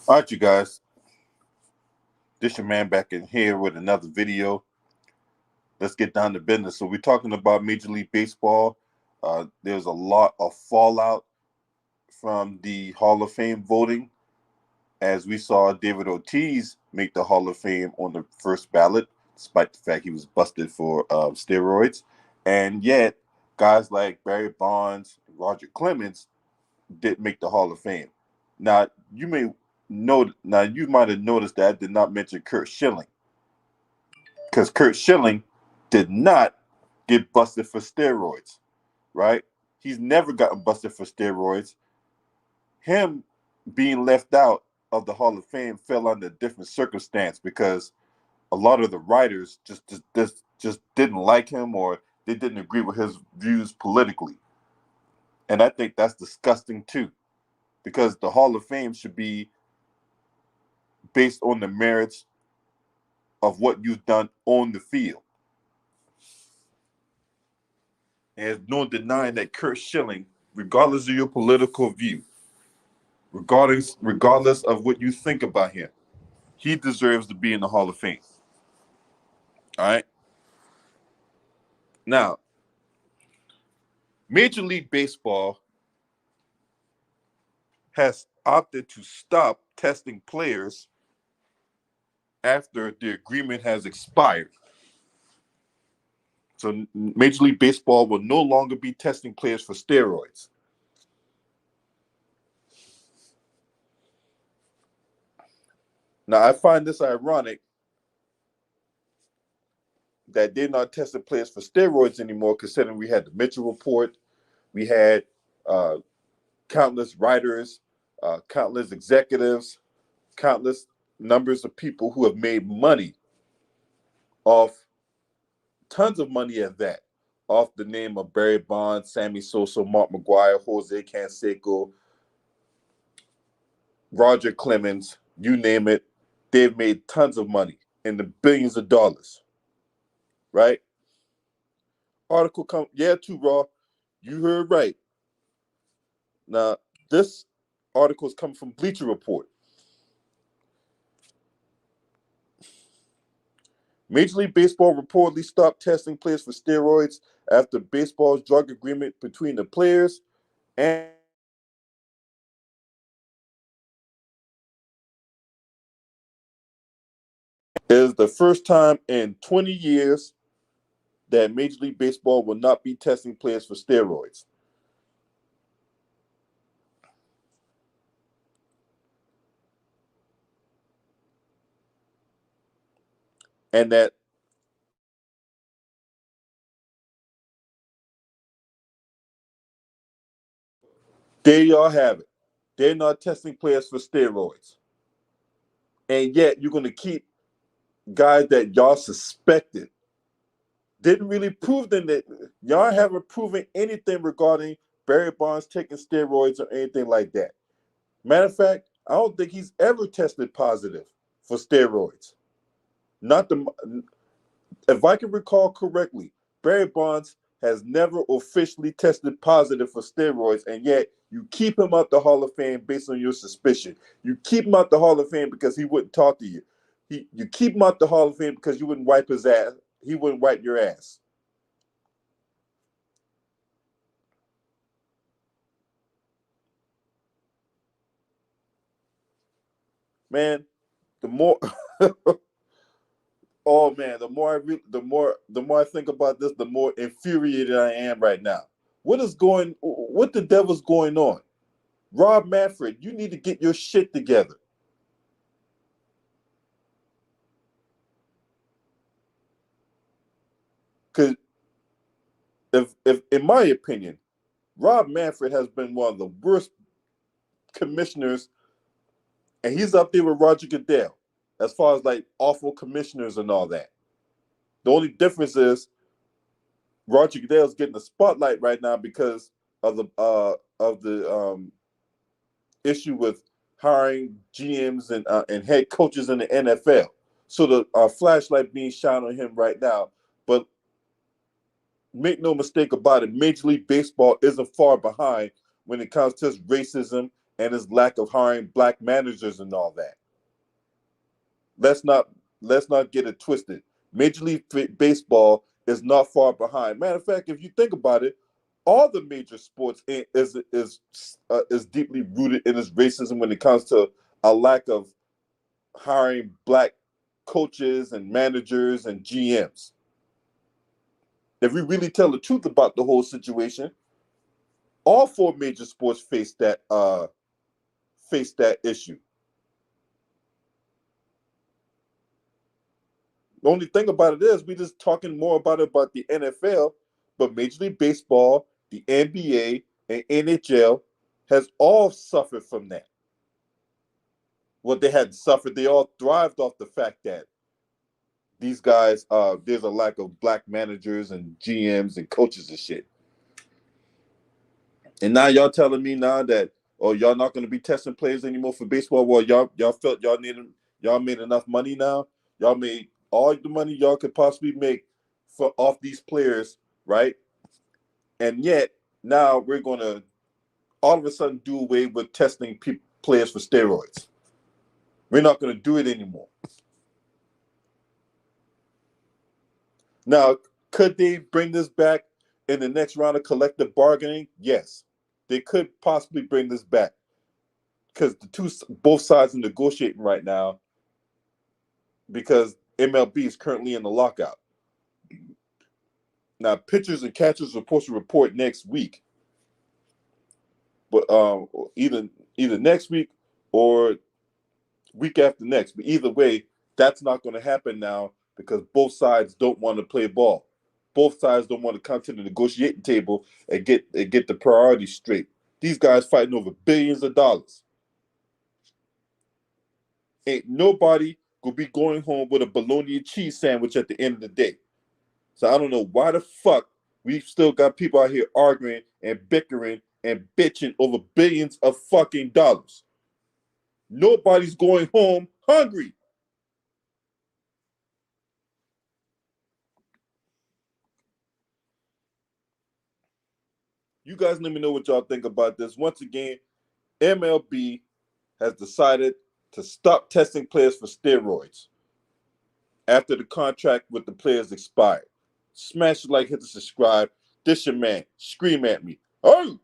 All right, you guys. This your man back in here with another video. Let's get down to business. So we're talking about Major League Baseball. There's a lot of fallout from the Hall of Fame voting, as we saw David Ortiz make the Hall of Fame on the first ballot, despite the fact he was busted for steroids. And yet, guys like Barry Bonds, Roger Clemens did make the Hall of Fame. Now, you might have noticed that I did not mention Kurt Schilling, because Kurt Schilling did not get busted for steroids, right? He's never gotten busted for steroids. Him being left out of the Hall of Fame fell under a different circumstance because a lot of the writers just didn't like him, or they didn't agree with his views politically. And I think that's disgusting too, because the Hall of Fame should be based on the merits of what you've done on the field. And there's no denying that Kurt Schilling, regardless of your political view, regardless of what you think about him, he deserves to be in the Hall of Fame. All right. Now, Major League Baseball has opted to stop testing players after the agreement has expired. So Major League Baseball will no longer be testing players for steroids. Now, I find this ironic that they're not testing players for steroids anymore, considering we had the Mitchell Report, we had countless writers, countless executives, countless numbers of people who have made money off, tons of money at that, off the name of Barry Bonds, Sammy Sosa, Mark McGwire, Jose Canseco, Roger Clemens, you name it. They've made tons of money in the billions of dollars, right? Article come, yeah, too, Raw. You heard right. Now, this article is coming from Bleacher Report. Major League Baseball reportedly stopped testing players for steroids after baseball's drug agreement between the players and is the first time in 20 years that Major League Baseball will not be testing players for steroids. And that there y'all have it. They're not testing players for steroids. And yet you're going to keep guys that y'all suspected. Didn't really prove them, that y'all haven't proven anything regarding Barry Bonds taking steroids or anything like that. Matter of fact, I don't think he's ever tested positive for steroids. Not the, if I can recall correctly, Barry Bonds has never officially tested positive for steroids, and yet you keep him out the Hall of Fame based on your suspicion. You keep him out the Hall of Fame because he wouldn't talk to you. You keep him out the Hall of Fame because you wouldn't wipe his ass. He wouldn't wipe your ass. Man, the more oh man, the more I think about this, the more infuriated I am right now. What the devil's going on? Rob Manfred, you need to get your shit together. Cause if in my opinion, Rob Manfred has been one of the worst commissioners, and he's up there with Roger Goodell as far as like awful commissioners and all that. The only difference is Roger Goodell's getting the spotlight right now because of the issue with hiring GMs and head coaches in the NFL. So the flashlight being shot on him right now. But make no mistake about it, Major League Baseball isn't far behind when it comes to racism and his lack of hiring black managers and all that. Let's not get it twisted. Major League Baseball is not far behind. Matter of fact, if you think about it, all the major sports is deeply rooted in its racism when it comes to a lack of hiring black coaches and managers and GMs. If we really tell the truth about the whole situation, all four major sports face that issue. The only thing about it is we're just talking more about the NFL, but Major League Baseball, the NBA, and NHL has all suffered from that. What they had suffered, they all thrived off the fact that these guys, there's a lack of black managers and GMs and coaches and shit. And now y'all telling me now that, oh, y'all not going to be testing players anymore for baseball? Well, y'all felt y'all made enough money now. Y'all made all the money y'all could possibly make off these players, right? And yet now we're going to all of a sudden do away with testing players for steroids. We're not going to do it anymore. Now, could they bring this back in the next round of collective bargaining? Yes, they could possibly bring this back because both sides are negotiating right now because MLB is currently in the lockout. Now, pitchers and catchers are supposed to report next week, but either next week or week after next. But either way, that's not going to happen now because both sides don't want to play ball. Both sides don't want to come to the negotiating table and get the priorities straight. These guys fighting over billions of dollars. Ain't nobody gonna be going home with a bologna and cheese sandwich at the end of the day. So I don't know why the fuck we still got people out here arguing and bickering and bitching over billions of fucking dollars. Nobody's going home hungry. You guys let me know what y'all think about this. Once again, MLB has decided to stop testing players for steroids after the contract with the players expired. Smash the like, hit the subscribe. This your man. Scream at me. Oh!